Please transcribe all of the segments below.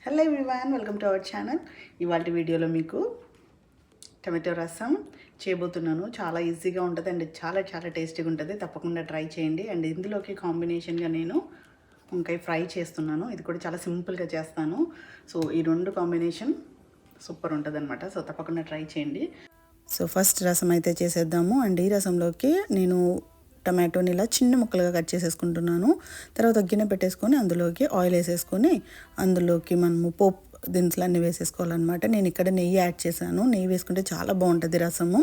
Hello everyone, welcome to our channel. ఇవాళ వీడియోలో మీకు టమాటో రసం చేయబోతున్నాను. చాలా ఈజీగా ఉంటుంది అండ్ చాలా చాలా టేస్టీగా ఉంటుంది. తప్పకుండా ట్రై చేయండి. అండ్ ఇందులోకి కాంబినేషన్గా నేను వంకాయ ఫ్రై చేస్తున్నాను. ఇది కూడా చాలా సింపుల్గా చేస్తాను. సో ఈ రెండు కాంబినేషన్ సూపర్ ఉంటుంది అనమాట. సో తప్పకుండా ట్రై చేయండి. సో ఫస్ట్ రసం అయితే చేసేద్దాము. అండ్ ఈ రసంలోకి నేను టమాటోని ఇలా చిన్న ముక్కలుగా కట్ చేసేసుకుంటున్నాను. తర్వాత గిన్నె పెట్టేసుకొని అందులోకి ఆయిల్ వేసేసుకొని అందులోకి మనము పోపు దినుసులు అన్నీ వేసేసుకోవాలన్నమాట. నేను ఇక్కడ నెయ్యి యాడ్ చేశాను. నెయ్యి వేసుకుంటే చాలా బాగుంటుంది రసము.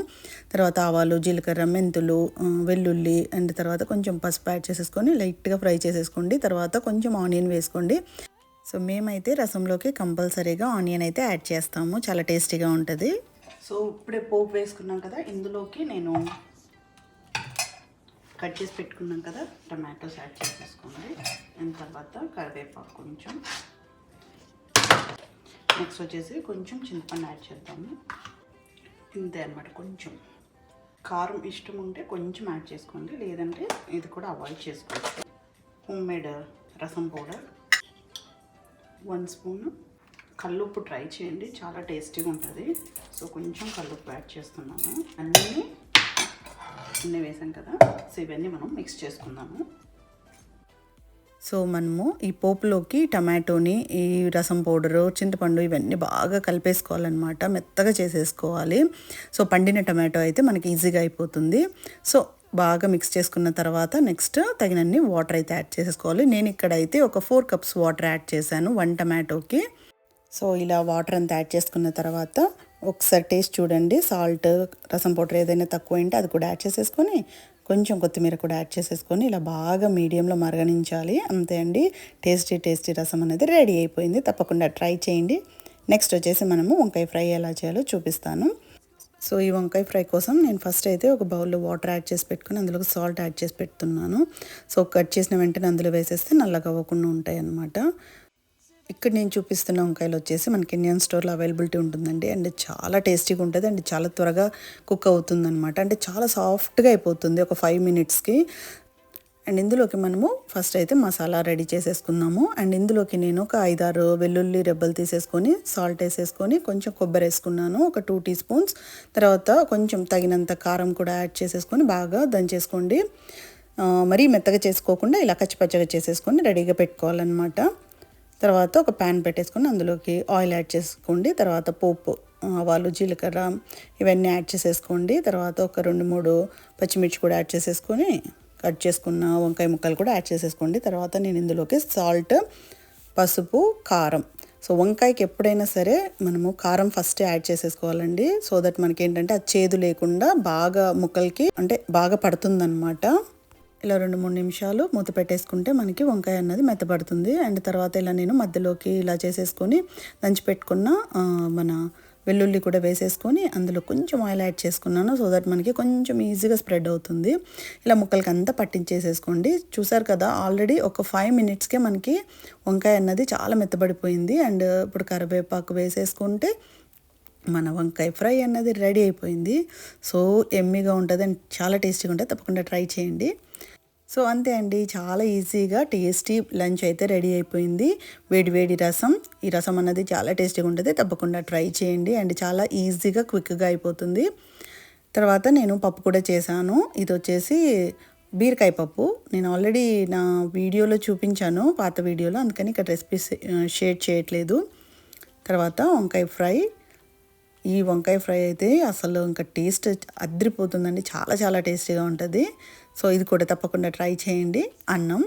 తర్వాత ఆవాలు, జీలకర్ర, మెంతులు, వెల్లుల్లి అండ్ తర్వాత కొంచెం పసుపు యాడ్ చేసేసుకొని లైట్గా ఫ్రై చేసేసుకోండి. తర్వాత కొంచెం ఆనియన్ వేసుకోండి. సో మేమైతే రసంలోకి కంపల్సరీగా ఆనియన్ అయితే యాడ్ చేస్తాము. చాలా టేస్టీగా ఉంటుంది. సో ఇప్పుడే పోపు వేసుకున్నాం కదా, ఇందులోకి నేను కట్ చేసి పెట్టుకున్నాం కదా టమాటోస్ యాడ్ చేసేసుకోండి. దాని తర్వాత కరివేపాకు కొంచెం, నెక్స్ట్ వచ్చేసి కొంచెం చింతపండు యాడ్ చేద్దాము. ఇంతే అనమాట. కొంచెం కారం ఇష్టం ఉంటే కొంచెం యాడ్ చేసుకోండి, లేదంటే ఇది కూడా అవాయిడ్ చేసుకోవచ్చు. హోమ్ మేడ్ రసం పౌడర్ 1 స్పూన్. కల్లుప్పు ట్రై చేయండి, చాలా టేస్టీగా ఉంటుంది. సో కొంచెం కల్లుప్పు యాడ్ చేస్తున్నాను. అన్నీ వేసాం కదా, సో ఇవన్నీ మనం మిక్స్ చేసుకుందాము. సో మనము ఈ పోపులోకి టమాటోని, ఈ రసం పౌడరు, చింతపండు ఇవన్నీ బాగా కలిపేసుకోవాలన్నమాట. మెత్తగా చేసేసుకోవాలి. సో పండిన టమాటో అయితే మనకి ఈజీగా అయిపోతుంది. సో బాగా మిక్స్ చేసుకున్న తర్వాత నెక్స్ట్ తగినన్ని వాటర్ అయితే యాడ్ చేసేసుకోవాలి. నేను ఇక్కడైతే ఒక 4 కప్స్ వాటర్ యాడ్ చేశాను 1 టమాటోకి. సో ఇలా వాటర్ అంతా యాడ్ చేసుకున్న తర్వాత ఒకసారి టేస్ట్ చూడండి. సాల్ట్, రసం పౌడర్ ఏదైనా తక్కువ ఉంటే అది కూడా యాడ్ చేసేసుకొని కొంచెం కొత్తిమీర కూడా యాడ్ చేసేసుకొని ఇలా బాగా మీడియంలో మరగనించాలి. అంతే అండి, టేస్టీ రసం అనేది రెడీ అయిపోయింది. తప్పకుండా ట్రై చేయండి. నెక్స్ట్ వచ్చేసి మనము వంకాయ ఫ్రై ఎలా చేయాలో చూపిస్తాను. సో ఈ వంకాయ ఫ్రై కోసం నేను ఫస్ట్ అయితే ఒక బౌల్లో వాటర్ యాడ్ చేసి పెట్టుకుని అందులోకి సాల్ట్ యాడ్ చేసి పెడుతున్నాను. సో కట్ చేసిన వెంటనే అందులో వేసేస్తే నల్లగా అవ్వకుండా ఉంటాయి అన్నమాట. ఇక్కడ నేను చూపిస్తున్న వంకాయలు వచ్చేసి మనకి ఇండియన్ స్టోర్లో అవైలబిలిటీ ఉంటుందండి. అండ్ చాలా టేస్టీగా ఉంటుంది అండ్ చాలా త్వరగా కుక్ అవుతుంది అనమాట. అంటే చాలా సాఫ్ట్గా అయిపోతుంది ఒక 5 మినిట్స్కి. అండ్ ఇందులోకి మనము ఫస్ట్ అయితే మసాలా రెడీ చేసేసుకుందాము. అండ్ ఇందులోకి నేను ఒక 5-6 వెల్లుల్లి రెబ్బలు తీసేసుకొని సాల్ట్ వేసేసుకొని కొంచెం కొబ్బరి వేసుకున్నాను, ఒక 2 టీ స్పూన్స్. తర్వాత కొంచెం తగినంత కారం కూడా యాడ్ చేసేసుకొని బాగా దంచేసుకోండి. మరీ మెత్తగా చేసుకోకుండా ఇలా కచ్చిపచ్చగా చేసేసుకొని రెడీగా పెట్టుకోవాలన్నమాట. తర్వాత ఒక ప్యాన్ పెట్టేసుకొని అందులోకి ఆయిల్ యాడ్ చేసుకోండి. తర్వాత పోపు, ఆవాలు, జీలకర్ర ఇవన్నీ యాడ్ చేసేసుకోండి. తర్వాత ఒక 2-3 పచ్చిమిర్చి కూడా యాడ్ చేసేసుకొని కట్ చేసుకున్న వంకాయ ముక్కలు కూడా యాడ్ చేసేసుకోండి. తర్వాత నేను ఇందులోకి సాల్ట్, పసుపు, కారం. సో వంకాయకి ఎప్పుడైనా సరే మనము కారం ఫస్ట్ యాడ్ చేసేసుకోవాలండి. సో దట్ మనకి ఏంటంటే అది చేదు లేకుండా బాగా ముక్కలకి అంటే బాగా పడుతుందన్నమాట. ఇలా 2-3 నిమిషాలు మూత పెట్టేసుకుంటే మనకి వంకాయ అన్నది మెత్తబడుతుంది. అండ్ తర్వాత ఇలా నేను మధ్యలోకి ఇలా చేసేసుకొని దంచి పెట్టుకున్న మన వెల్లుల్లి కూడా వేసేసుకొని అందులో కొంచెం ఆయిల్ యాడ్ చేసుకున్నాను. సో దట్ మనకి కొంచెం ఈజీగా స్ప్రెడ్ అవుతుంది. ఇలా ముక్కలకి అంతా పట్టించేసేసుకోండి. చూసారు కదా, ఆల్రెడీ ఒక 5 మినిట్స్కే మనకి వంకాయ అన్నది చాలా మెత్తబడిపోయింది. అండ్ ఇప్పుడు కరివేపాకు వేసేసుకుంటే మన వంకాయ ఫ్రై అన్నది రెడీ అయిపోయింది. సో ఎమ్మీగా ఉంటుంది అండ్ చాలా టేస్టీగా ఉంటుంది. తప్పకుండా ట్రై చేయండి. సో అంతే అండి, చాలా ఈజీగా టేస్టీ లంచ్ అయితే రెడీ అయిపోయింది. వేడి రసం. ఈ రసం అన్నది చాలా టేస్టీగా ఉంటుంది. తప్పకుండా ట్రై చేయండి. అండ్ చాలా ఈజీగా క్విక్గా అయిపోతుంది. తర్వాత నేను పప్పు కూడా చేశాను. ఇది వచ్చేసి బీరకాయ పప్పు. నేను ఆల్రెడీ నా వీడియోలో చూపించాను, పాత వీడియోలో, అందుకని ఇక్కడ రెసిపీ షేర్ చేయట్లేదు. తర్వాత వంకాయ ఫ్రై. ఈ వంకాయ ఫ్రై అయితే అసలు ఇంకా టేస్ట్ అద్రిపోతుందండి. చాలా చాలా టేస్టీగా ఉంటుంది. సో ఇది కూడా తప్పకుండా ట్రై చేయండి. అన్నం.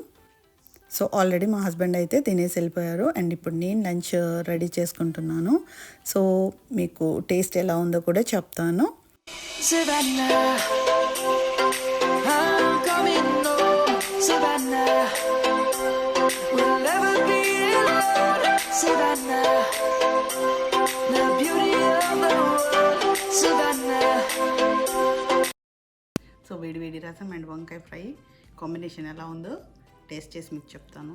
సో ఆల్రెడీ మా హస్బెండ్ అయితే తినేసి వెళ్ళిపోయారు. అండ్ ఇప్పుడు నేను లంచ్ రెడీ చేసుకుంటున్నాను. సో మీకు టేస్ట్ ఎలా ఉందో కూడా చెప్తాను. సో వేడి రసం అండ్ వంకాయ ఫ్రై కాంబినేషన్ ఎలా ఉందో టేస్ట్ చేసి మీకు చెప్తాను.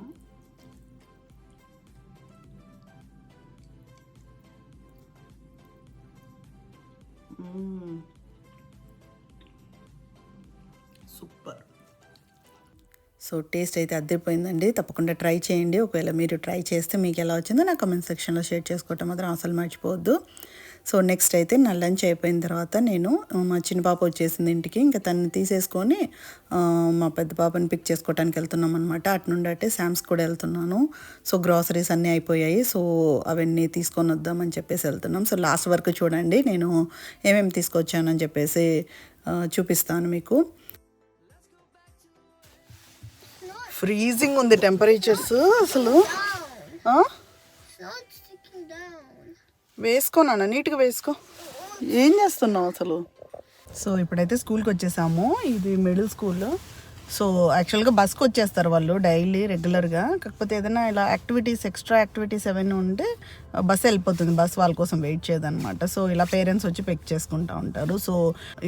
సూపర్. సో టేస్ట్ అయితే అదిరిపోయిందండి. తప్పకుండా ట్రై చేయండి. ఒకవేళ మీరు ట్రై చేస్తే మీకు ఎలా వచ్చిందో నా కామెంట్ సెక్షన్లో షేర్ చేసుకోవటం మాత్రం అసలు మర్చిపోవద్దు. సో నెక్స్ట్ అయితే నా లంచ్ అయిపోయిన తర్వాత నేను మా చిన్న పాప వచ్చేసింది ఇంటికి. ఇంకా తనని తీసేసుకొని మా పెద్ద పాపని పిక్ చేసుకోవడానికి వెళ్తున్నాం అనమాట. అటు నుండి అంటే శామ్స్ కూడా వెళ్తున్నాను. సో గ్రాసరీస్ అన్నీ అయిపోయాయి. సో అవన్నీ తీసుకొని వద్దామని చెప్పేసి వెళ్తున్నాం. సో లాస్ట్ వరకు చూడండి, నేను ఏమేమి తీసుకొచ్చానని చెప్పేసి చూపిస్తాను మీకు. ఫ్రీజింగ్ ఉంది టెంపరేచర్స్ అసలు. వేసుకోనా, నీట్గా వేసుకో. ఏం చేస్తున్నావు అసలు? సో ఇప్పుడైతే స్కూల్కి వచ్చేసాము. ఇది మిడిల్ స్కూల్. సో యాక్చువల్గా బస్కి వచ్చేస్తారు వాళ్ళు డైలీ రెగ్యులర్గా. కాకపోతే ఏదైనా ఇలా యాక్టివిటీస్, ఎక్స్ట్రా యాక్టివిటీస్ ఏమైనా ఉంటే బస్సు వెళ్ళిపోతుంది. బస్ వాళ్ళ కోసం వెయిట్ చేయదన్నమాట. సో ఇలా పేరెంట్స్ వచ్చి పిక్ చేసుకుంటూ ఉంటారు. సో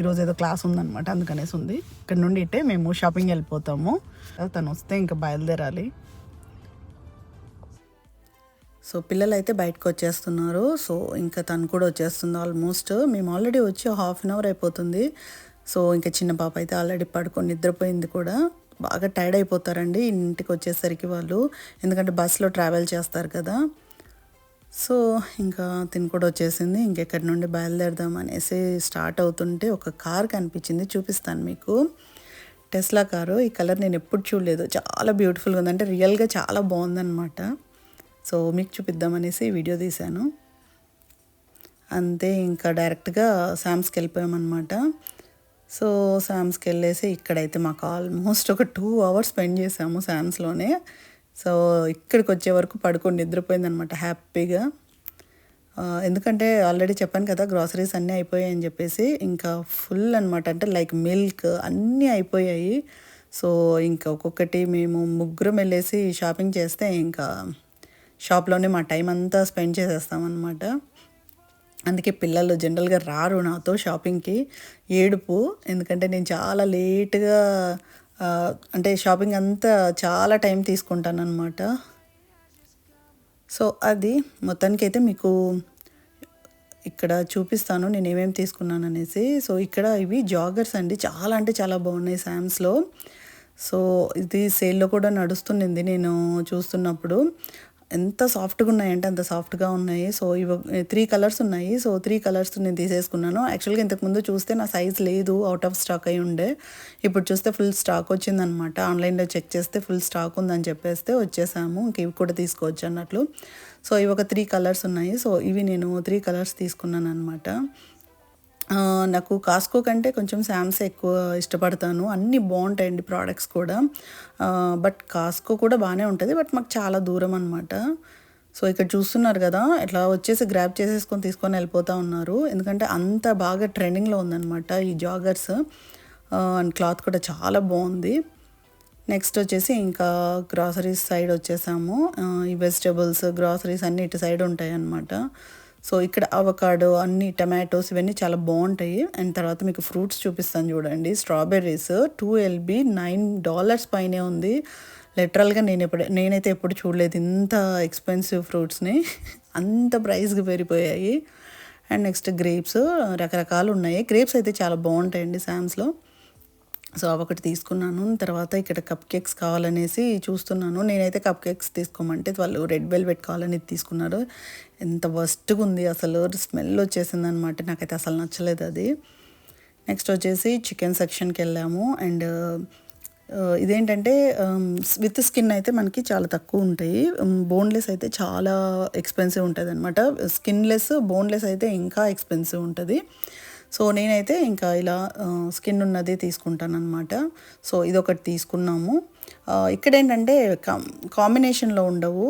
ఈరోజు ఏదో క్లాస్ ఉందన్నమాట, అందుకనేసి ఉంది. ఇక్కడ నుండి ఇట్టే మేము షాపింగ్ వెళ్ళిపోతాము. తను వస్తే ఇంకా బయలుదేరాలి. సో పిల్లలు అయితే బయటకు వచ్చేస్తున్నారు. సో ఇంకా తను కూడా వచ్చేస్తుంది ఆల్మోస్ట్. మేము ఆల్రెడీ వచ్చి హాఫ్ అన్ అవర్ అయిపోతుంది. సో ఇంకా చిన్న పాప అయితే ఆల్రెడీ పడుకొని నిద్రపోయింది కూడా. బాగా టైర్డ్ అయిపోతారండి ఇంటికి వచ్చేసరికి వాళ్ళు, ఎందుకంటే బస్సులో ట్రావెల్ చేస్తారు కదా. సో ఇంకా తిని కూడా వచ్చేసింది. ఇంకెక్కడి నుండి బయలుదేరదాం అనేసి స్టార్ట్ అవుతుంటే ఒక కార్ కనిపించింది, చూపిస్తాను మీకు. Tesla car. ఈ కలర్ నేను ఎప్పుడు చూడలేదు, చాలా బ్యూటిఫుల్గా ఉంది. అంటే రియల్గా చాలా బాగుందన్నమాట. సో మీకు చూపిద్దామనేసి వీడియో తీశాను అంతే. ఇంకా డైరెక్ట్గా శామ్స్కి వెళ్ళిపోయామన్నమాట. సో శామ్స్కి వెళ్ళేసి ఇక్కడైతే మాకు ఆల్మోస్ట్ ఒక 2 hours స్పెండ్ చేసాము శామ్స్లోనే. సో ఇక్కడికి వచ్చే వరకు పడుకొని నిద్రపోయిందనమాట హ్యాపీగా. ఎందుకంటే ఆల్రెడీ చెప్పాను కదా గ్రాసరీస్ అన్నీ అయిపోయాయి అని చెప్పేసి. ఇంకా ఫుల్ అనమాట, అంటే లైక్ మిల్క్ అన్నీ అయిపోయాయి. సో ఇంకా ఒక్కొక్కటి మేము ముగ్గురం వెళ్ళేసి షాపింగ్ చేస్తే ఇంకా షాప్లోనే మా టైం అంతా స్పెండ్ చేసేస్తామన్నమాట. అందుకే పిల్లలు జనరల్గా రారు నాతో షాపింగ్కి, ఏడుపు. ఎందుకంటే నేను చాలా లేట్గా అంటే షాపింగ్ అంతా చాలా టైం తీసుకుంటాను అనమాట. సో అది మొత్తానికైతే మీకు ఇక్కడ చూపిస్తాను నేను ఏమేమి తీసుకున్నాను అనేసి. సో ఇక్కడ ఇవి జాగర్స్ అండి, చాలా అంటే చాలా బాగున్నాయి శామ్స్లో. సో ఇది సేల్లో కూడా నడుస్తుంది నేను చూస్తున్నప్పుడు. ఎంత సాఫ్ట్గా ఉన్నాయంటే అంత సాఫ్ట్గా ఉన్నాయి. సో ఇవి 3 కలర్స్ ఉన్నాయి. సో 3 కలర్స్ నేను తీసేసుకున్నాను. యాక్చువల్గా ఇంతకుముందు చూస్తే నా సైజ్ లేదు, అవుట్ ఆఫ్ స్టాక్ అయి ఉండే. ఇప్పుడు చూస్తే ఫుల్ స్టాక్ వచ్చిందనమాట. ఆన్లైన్లో చెక్ చేస్తే ఫుల్ స్టాక్ ఉందని చెప్పేస్తే వచ్చేసాము. ఇంక ఇవి కూడా తీసుకోవచ్చు అన్నట్లు. సో ఇవి ఒక 3 కలర్స్ ఉన్నాయి. సో ఇవి నేను 3 కలర్స్ తీసుకున్నాను అనమాట. నాకు కాస్కో కంటే కొంచెం శామ్సే ఎక్కువ ఇష్టపడతాను. అన్నీ బాగుంటాయండి ప్రోడక్ట్స్ కూడా. బట్ కాస్కో కూడా బాగానే ఉంటుంది, బట్ మాకు చాలా దూరం అనమాట. సో ఇక్కడ చూస్తున్నారు కదా, ఇట్లా వచ్చేసి గ్రాబ్ చేసేసుకొని తీసుకొని వెళ్ళిపోతూ ఉన్నారు. ఎందుకంటే అంత బాగా ట్రెండింగ్లో ఉందన్నమాట ఈ జాగర్స్. అండ్ క్లాత్ కూడా చాలా బాగుంది. నెక్స్ట్ వచ్చేసి ఇంకా గ్రాసరీస్ సైడ్ వచ్చేసాము. ఈ వెజిటబుల్స్, గ్రాసరీస్ అన్నీ ఇటు సైడ్ ఉంటాయి అన్నమాట. సో ఇక్కడ అవకాడో, అన్ని టమాటోస్ ఇవన్నీ చాలా బాగుంటాయి. అండ్ తర్వాత మీకు ఫ్రూట్స్ చూపిస్తాను చూడండి. స్ట్రాబెర్రీస్ 2 LB $9 పైనే ఉంది. లిటరల్గా నేనైతే ఎప్పుడు చూడలేదు ఇంత ఎక్స్పెన్సివ్ ఫ్రూట్స్ని. అంత ప్రైస్కి పెరిగిపోయాయి. అండ్ నెక్స్ట్ గ్రేప్స్ రకరకాలు ఉన్నాయి. గ్రేప్స్ అయితే చాలా బాగుంటాయండి శామ్స్లో. సో అవొకటి తీసుకున్నాను. తర్వాత ఇక్కడ కప్ కేక్స్ కావాలనేసి చూస్తున్నాను. నేనైతే కప్ కేక్స్ తీసుకోమంటే వాళ్ళు రెడ్ వెల్వెట్ కావాలని తీసుకున్నారు. ఎంత వర్స్ట్గా ఉంది అసలు, స్మెల్ వచ్చేసింది అనమాట. నాకైతే అసలు నచ్చలేదు అది. నెక్స్ట్ వచ్చేసి చికెన్ సెక్షన్కి వెళ్ళాము. అండ్ ఇదేంటంటే విత్ స్కిన్ అయితే మనకి చాలా తక్కువ ఉంటాయి. బోన్లెస్ అయితే చాలా ఎక్స్పెన్సివ్ ఉంటుంది అనమాట. స్కిన్లెస్, బోన్లెస్ అయితే ఇంకా ఎక్స్పెన్సివ్ ఉంటుంది. సో నేనైతే ఇంకా ఇలా స్కిన్ ఉన్నది తీసుకుంటాను అనమాట. సో ఇదొకటి తీసుకున్నాము. ఇక్కడ ఏంటంటే కాంబినేషన్లో ఉండవు,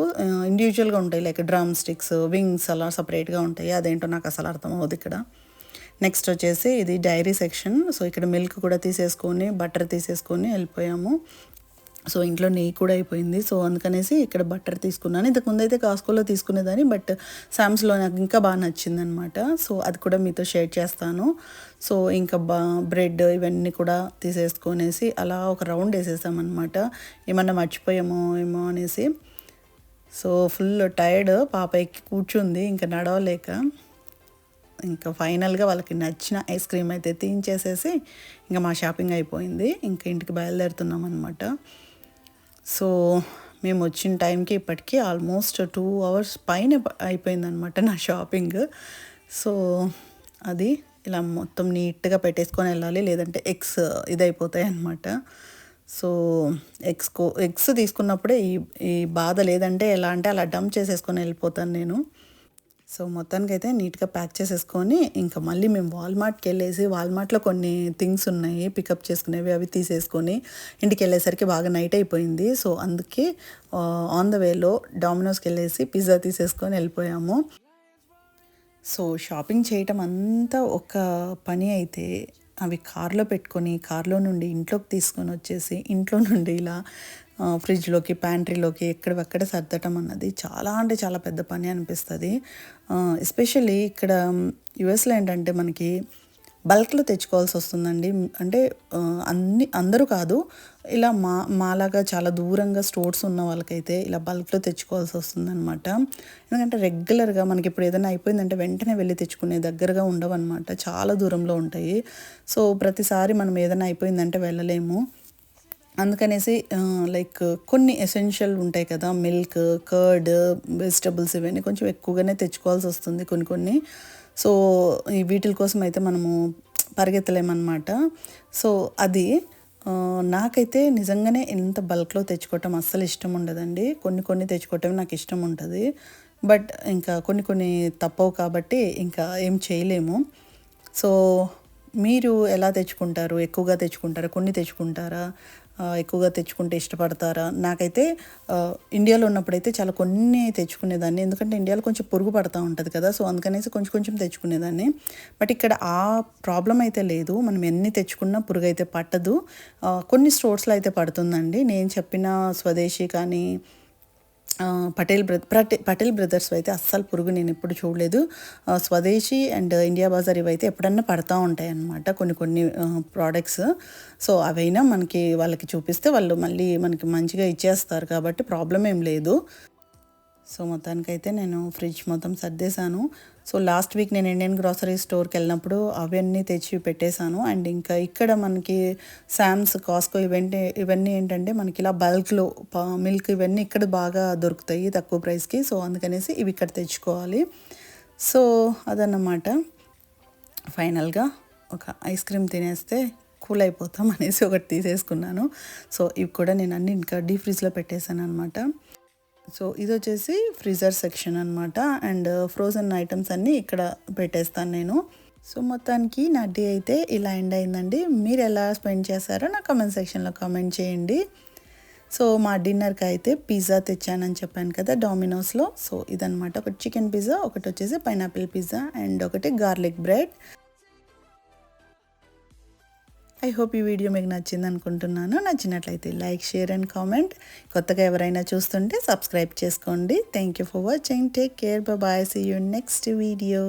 ఇండివిజువల్గా ఉంటాయి. లైక్ డ్రమ్ స్టిక్స్, వింగ్స్ అలా సపరేట్గా ఉంటాయి. అదేంటో నాకు అసలు అర్థం అవ్వదు ఇక్కడ. నెక్స్ట్ వచ్చేసి ఇది డైరీ సెక్షన్. సో ఇక్కడ మిల్క్ కూడా తీసేసుకొని, బటర్ తీసేసుకొని వెళ్ళిపోయాము. సో ఇంట్లో నెయ్యి కూడా అయిపోయింది. సో అందుకనేసి ఇక్కడ బటర్ తీసుకున్నాను. ఇంతకుముందు అయితే కాస్కోలో తీసుకునేదాన్ని, బట్ శామ్స్లో నాకు ఇంకా బాగా నచ్చింది అనమాట. సో అది కూడా మీతో షేర్ చేస్తాను. సో ఇంకా బ్రెడ్ ఇవన్నీ కూడా తీసేసుకొనేసి అలా ఒక రౌండ్ వేసేసామన్నమాట. ఏమన్నా మర్చిపోయామో ఏమో అనేసి. సో ఫుల్ టైర్డ్, పాప ఎక్కి కూర్చుంది ఇంకా నడవలేక. ఇంకా ఫైనల్గా వాళ్ళకి నచ్చిన ఐస్ క్రీమ్ అయితే తీయించేసేసి ఇంకా మా షాపింగ్ అయిపోయింది. ఇంకా ఇంటికి బయలుదేరుతున్నాం అనమాట. సో మేము వచ్చిన టైంకి ఇప్పటికీ ఆల్మోస్ట్ 2 అవర్స్ పైన అయిపోయిందనమాట నా షాపింగ్. సో అది ఇలా మొత్తం నీట్గా పెట్టేసుకొని వెళ్ళాలి, లేదంటే ఎగ్స్ ఇదైపోతాయి అన్నమాట. సో ఎగ్స్ తీసుకున్నప్పుడే ఈ బాధ, లేదంటే ఎలా అంటే అలా డంప్ చేసేసుకొని వెళ్ళిపోతాను నేను. సో మొత్తానికైతే నీట్గా ప్యాక్ చేసేసుకొని ఇంకా మళ్ళీ మేము వాల్మార్ట్కి వెళ్ళేసి, వాల్మార్ట్లో కొన్ని థింగ్స్ ఉన్నాయి పికప్ చేసుకునేవి, అవి తీసేసుకొని ఇంటికి వెళ్ళేసరికి బాగా నైట్ అయిపోయింది. సో అందుకే ఆన్ ద వేలో డామినోస్కి వెళ్ళేసి పిజ్జా తీసేసుకొని వెళ్ళిపోయాము. సో షాపింగ్ చేయటం అంతా ఒక పని అయితే, అవి కార్లో పెట్టుకొని కార్లో నుండి ఇంట్లోకి తీసుకొని వచ్చేసి ఇంట్లో నుండి ఇలా ఫ్రిడ్జ్లోకి, ప్యాంట్రీలోకి ఎక్కడెక్కడ సర్దటం అన్నది చాలా అంటే చాలా పెద్ద పని అనిపిస్తుంది. ఎస్పెషల్లీ ఇక్కడ యుఎస్లో ఏంటంటే మనకి బల్క్లో తెచ్చుకోవాల్సి వస్తుందండి. అంటే అందరూ కాదు, ఇలా మాలాగా చాలా దూరంగా స్టోర్స్ ఉన్న వాళ్ళకైతే ఇలా బల్క్లో తెచ్చుకోవాల్సి వస్తుందన్నమాట. ఎందుకంటే రెగ్యులర్గా మనకి ఇప్పుడు ఏదైనా అయిపోయిందంటే వెంటనే వెళ్ళి తెచ్చుకునే దగ్గరగా ఉండవన్నమాట, చాలా దూరంలో ఉంటాయి. సో ప్రతిసారి మనం ఏదైనా అయిపోయిందంటే వెళ్ళలేము. అందుకనేసి లైక్ కొన్ని ఎసెన్షియల్ ఉంటాయి కదా, మిల్క్, కర్డ్, వెజిటబుల్స్, ఇవన్నీ కొంచెం ఎక్కువగానే తెచ్చుకోవాల్సి వస్తుంది కొన్ని. సో ఈ వీటి కోసం అయితే మనము పరిగెత్తలేమన్నమాట. సో అది నాకైతే నిజంగానే ఇంత బల్క్లో తెచ్చుకోవటం అస్సలు ఇష్టం ఉండదండి. కొన్ని తెచ్చుకోవటం నాకు ఇష్టం ఉంటుంది. బట్ ఇంకా కొన్ని తప్పవు కాబట్టి ఇంకా ఏం చేయలేము. సో మీరు ఎలా తెచ్చుకుంటారు? ఎక్కువగా తెచ్చుకుంటారా, కొన్ని తెచ్చుకుంటారా, ఎక్కువగా తెచ్చుకుంటే ఇష్టపడతారా? నాకైతే ఇండియాలో ఉన్నప్పుడైతే చాలా కొన్ని తెచ్చుకునేదాన్ని, ఎందుకంటే ఇండియాలో కొంచెం పురుగు పడుతూ ఉంటుంది కదా. సో అందుకనేసి కొంచెం తెచ్చుకునేదాన్ని. బట్ ఇక్కడ ఆ ప్రాబ్లం అయితే లేదు, మనం ఎన్ని తెచ్చుకున్నా పురుగు అయితే పట్టదు. కొన్ని స్టోర్స్లో అయితే పడుతుందండి. నేను చెప్పిన స్వదేశీ కానీ పటేల్ బ్రదర్స్ అయితే అస్సలు పురుగు నేను ఎప్పుడు చూడలేదు. స్వదేశీ అండ్ ఇండియా బజార్ ఇవైతే ఎప్పుడన్నా పడతా ఉంటాయి అన్నమాట కొన్ని ప్రోడక్ట్స్. సో అవైనా మనకి వాళ్ళకి చూపిస్తే వాళ్ళు మళ్ళీ మనకి మంచిగా ఇచ్చేస్తారు కాబట్టి ప్రాబ్లం ఏం లేదు. సో మొత్తానికైతే నేను ఫ్రిడ్జ్ మొత్తం సర్దేశాను. సో లాస్ట్ వీక్ నేను ఇండియన్ గ్రాసరీ స్టోర్కి వెళ్ళినప్పుడు అవన్నీ తెచ్చి పెట్టేశాను. అండ్ ఇంకా ఇక్కడ మనకి శామ్స్, కాస్కో ఇవన్నీ ఏంటంటే మనకి ఇలా బల్క్లో మిల్క్ ఇవన్నీ ఇక్కడ బాగా దొరుకుతాయి తక్కువ ప్రైస్కి. సో అందుకనేసి ఇవి ఇక్కడ తెచ్చుకోవాలి. సో అదన్నమాట. ఫైనల్గా ఒక ఐస్ క్రీమ్ తినేస్తే కూల్ అయిపోతాం అనేసి ఒకటి తీసేసుకున్నాను. సో ఇవి కూడా నేను అన్ని ఇంకా డీప్ ఫ్రిడ్జ్లో పెట్టేశాను అనమాట. సో ఇది వచ్చేసి ఫ్రీజర్ సెక్షన్ అనమాట. అండ్ ఫ్రోజన్ ఐటమ్స్ అన్నీ ఇక్కడ పెట్టేస్తాను నేను. సో మొత్తానికి నా డే అయితే ఇలా ఎండ్ అయిందండి. మీరు ఎలా స్పెండ్ చేశారో నా కామెంట్ సెక్షన్లో కామెంట్ చేయండి. సో మా డిన్నర్కి అయితే పిజ్జా తెచ్చానని చెప్పాను కదా డామినోస్లో. సో ఇదనమాట, ఒకటి చికెన్ పిజ్జా, ఒకటి వచ్చేసి పైనాపిల్ పిజ్జా, అండ్ ఒకటి గార్లిక్ బ్రెడ్. ఐ హోప్ ఈ వీడియో మీకు నచ్చింది అనుకుంటున్నాను. నచ్చినట్లయితే లైక్, షేర్ అండ్ కామెంట్. కొత్తగా ఎవరైనా చూస్తుంటే సబ్స్క్రైబ్ చేసుకోండి. Thank you for watching. Take care. Bye. See you next video.